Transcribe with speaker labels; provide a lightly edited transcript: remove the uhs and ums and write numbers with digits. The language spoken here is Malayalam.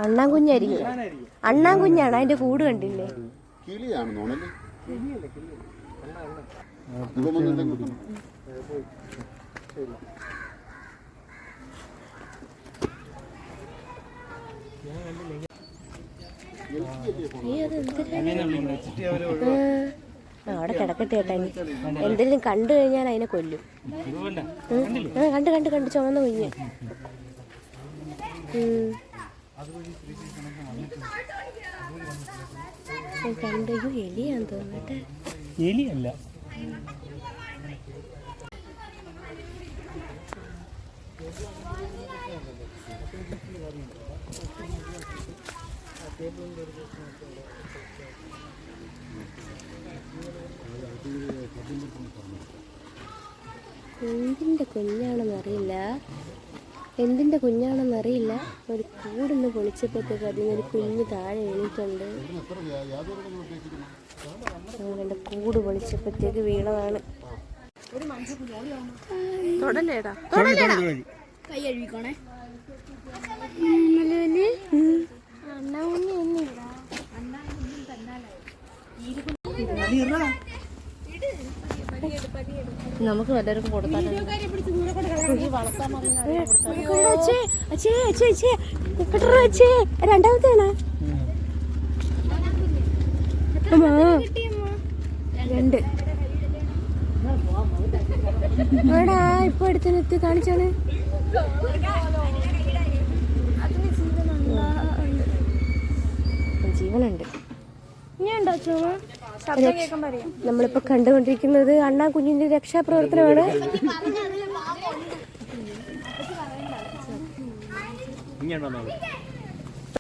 Speaker 1: അണ്ണാൻ കുഞ്ഞായിരിക്കും. അണ്ണാൻ കുഞ്ഞാണ്. അതിന്റെ കൂട് കണ്ടില്ലേ? അവിടെ കിടക്കട്ടെ കേട്ടാ. എന്തെങ്കിലും കണ്ടു കഴിഞ്ഞാൽ അതിനെ കൊല്ലും. കണ്ട് കണ്ട് കണ്ട് ചുമന്ന കുഞ്ഞ്. കണ്ടു. എലിയാന്ന് തോന്നട്ടെ.
Speaker 2: എലിയല്ല.
Speaker 1: എന്തിൻ്റെ കുഞ്ഞാണെന്നറിയില്ല. എന്തിൻ്റെ കുഞ്ഞാണെന്നറിയില്ല. ഒരു കൂടൊന്ന് പൊളിച്ചപ്പോഴത്തേക്ക് അതിൽ നിന്നൊരു കുഞ്ഞ് താഴെ വീണിട്ടുണ്ട്. എൻ്റെ കൂട് പൊളിച്ചപ്പോഴത്തേക്ക് വീണതാണ്.
Speaker 3: കൈ കഴുകിക്കോണേ.
Speaker 1: നമുക്ക് വല്ലവർക്കും കൊടുത്താൽ രണ്ടാമത്തെയാണ്. രണ്ട് ആടാ. ഇപ്പൊ അടുത്ത് നിർത്തി കാണിച്ചാണ്. ജീവനുണ്ട്. നമ്മളിപ്പോ കണ്ടുകൊണ്ടിരിക്കുന്നത് അണ്ണാ കുഞ്ഞിന്റെ രക്ഷാപ്രവർത്തനമാണ്.